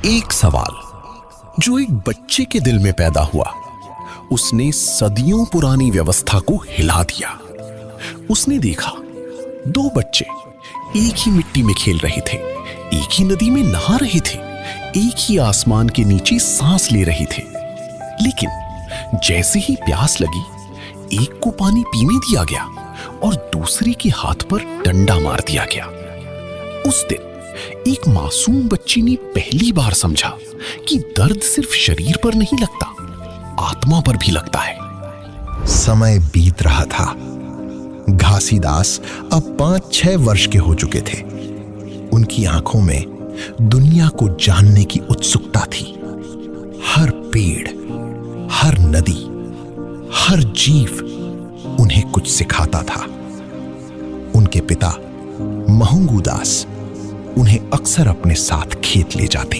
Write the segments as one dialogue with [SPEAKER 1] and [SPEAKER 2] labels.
[SPEAKER 1] एक सवाल जो एक बच्चे के दिल में पैदा हुआ, उसने सदियों पुरानी व्यवस्था को हिला दिया। उसने देखा दो बच्चे एक ही मिट्टी में खेल रहे थे, एक ही नदी में नहा रहे थे, एक ही आसमान के नीचे सांस ले रहे थे। लेकिन जैसे ही प्यास लगी, एक को पानी पीने दिया गया और दूसरे के हाथ पर डंडा मार दिया गया। उस दिन एक मासूम बच्ची ने पहली बार समझा कि दर्द सिर्फ शरीर पर नहीं लगता, आत्मा पर भी लगता है।
[SPEAKER 2] समय बीत रहा था। घासीदास अब 5-6 वर्ष के हो चुके थे। उनकी आंखों में दुनिया को जानने की उत्सुकता थी। हर पेड़, हर नदी, हर जीव उन्हें कुछ सिखाता था। उनके पिता महंगू दास उन्हें अक्सर अपने साथ खेत ले जाते।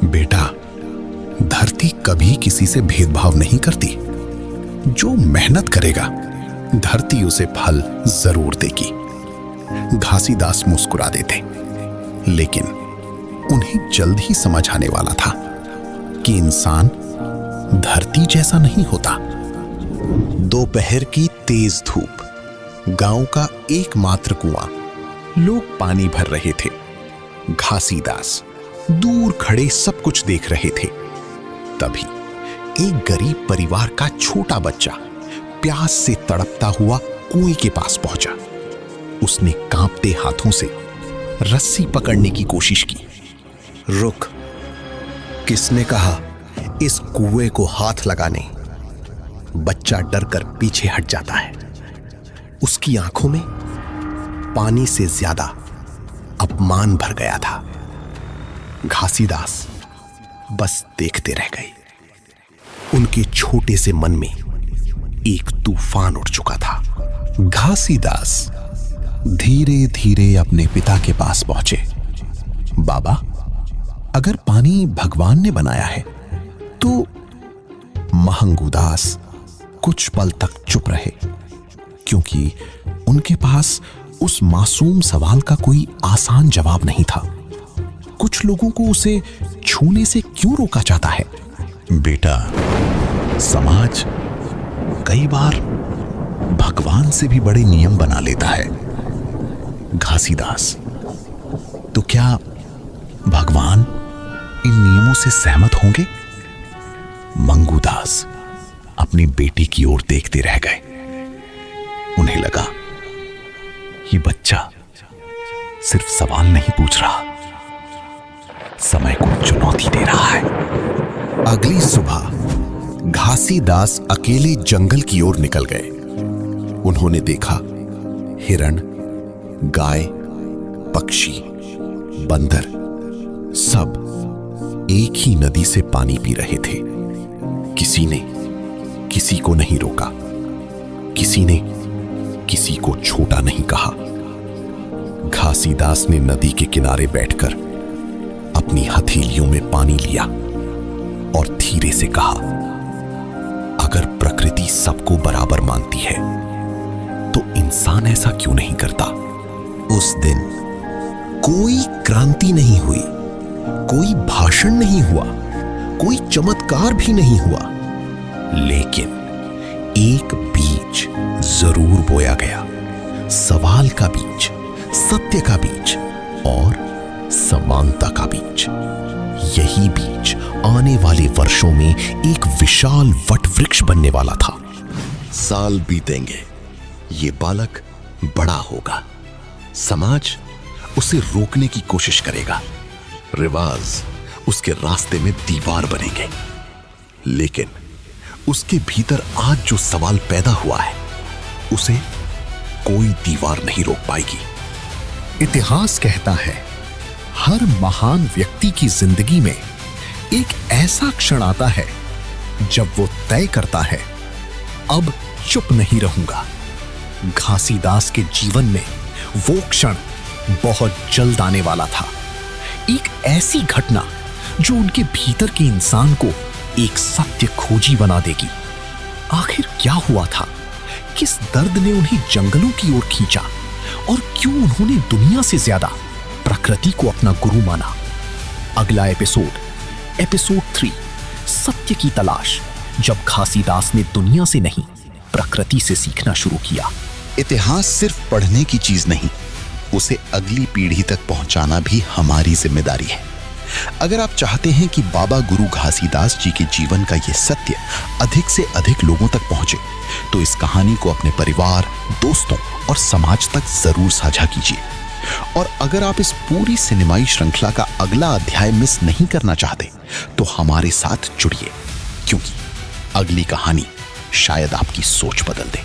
[SPEAKER 1] बेटा, धरती कभी किसी से भेदभाव नहीं करती। जो मेहनत करेगा, धरती उसे फल जरूर देगी। घासीदास मुस्कुरा देते, लेकिन उन्हें जल्द ही समझ आने वाला था कि इंसान धरती जैसा नहीं होता। दोपहर की तेज धूप, गांव का एकमात्र कुआं, लोग पानी भर रहे थे। घासीदास दूर खड़े सब कुछ देख रहे थे। तभी एक गरीब परिवार का छोटा बच्चा प्यास से तड़पता हुआ कुएं के पास पहुंचा। उसने कांपते हाथों से रस्सी पकड़ने की कोशिश की।
[SPEAKER 3] रुक, किसने कहा इस कुएं को हाथ लगाने? बच्चा डरकर पीछे हट जाता है। उसकी आंखों में पानी से ज्यादा अपमान भर गया था। घासीदास बस देखते रह गए। उनके छोटे से मन में एक तूफान उठ चुका था।
[SPEAKER 1] घासीदास धीरे धीरे अपने पिता के पास पहुंचे। बाबा, अगर पानी भगवान ने बनाया है तो? महंगू दास कुछ पल तक चुप रहे, क्योंकि उनके पास उस मासूम सवाल का कोई आसान जवाब नहीं था। कुछ लोगों को उसे छूने से क्यों रोका जाता है?
[SPEAKER 4] बेटा, समाज कई बार भगवान से भी बड़े नियम बना लेता है। घासीदास, तो क्या भगवान इन नियमों से सहमत होंगे? मंगू दास अपनी बेटी की ओर देखते रह गए। उन्हें लगा ये बच्चा सिर्फ सवाल नहीं पूछ रहा, समय को चुनौती दे रहा है।
[SPEAKER 1] अगली सुबह घासीदास अकेले जंगल की ओर निकल गए। उन्होंने देखा हिरण, गाय, पक्षी, बंदर सब एक ही नदी से पानी पी रहे थे। किसी ने किसी को नहीं रोका, किसी ने किसी को छोटा नहीं कहा। घासीदास ने नदी के किनारे बैठकर अपनी हथेलियों में पानी लिया और धीरे से कहा, अगर प्रकृति सबको बराबर मानती है तो इंसान ऐसा क्यों नहीं करता?
[SPEAKER 3] उस दिन कोई क्रांति नहीं हुई, कोई भाषण नहीं हुआ, कोई चमत्कार भी नहीं हुआ, लेकिन एक बीज जरूर बोया गया। सवाल का बीज, सत्य का बीज और समानता का बीज। यही बीज आने वाले वर्षों में एक विशाल वट वृक्ष बनने वाला था।
[SPEAKER 2] साल बीतेंगे, ये बालक बड़ा होगा। समाज उसे रोकने की कोशिश करेगा, रिवाज उसके रास्ते में दीवार बनेंगे, लेकिन उसके भीतर आज जो सवाल पैदा हुआ है, उसे कोई दीवार नहीं रोक पाएगी।
[SPEAKER 1] इतिहास कहता है, हर महान व्यक्ति की जिंदगी में एक ऐसा क्षण आता है जब वो तय करता है, अब चुप नहीं रहूंगा। घासीदास के जीवन में वो क्षण बहुत जल्द आने वाला था। एक ऐसी घटना जो उनके भीतर के इंसान को एक सत्य खोजी बना देगी। आखिर क्या हुआ था? किस दर्द ने उन्हें जंगलों की ओर खींचा और क्यों उन्होंने दुनिया से ज्यादा प्रकृति को अपना गुरु माना?
[SPEAKER 5] अगला एपिसोड 3, सत्य की तलाश, जब घासीदास ने दुनिया से नहीं प्रकृति से सीखना शुरू किया।
[SPEAKER 4] इतिहास सिर्फ पढ़ने की चीज नहीं, उसे अगली पीढ़ी तक पहुंचाना भी हमारी जिम्मेदारी है। अगर आप चाहते हैं कि बाबा गुरु घासीदास जी के जीवन का यह सत्य अधिक से अधिक लोगों तक पहुंचे, तो इस कहानी को अपने परिवार, दोस्तों और समाज तक जरूर साझा कीजिए। और अगर आप इस पूरी सिनेमाई श्रृंखला का अगला अध्याय मिस नहीं करना चाहते, तो हमारे साथ जुड़िए, क्योंकि अगली कहानी शायद आपकी सोच बदल दे।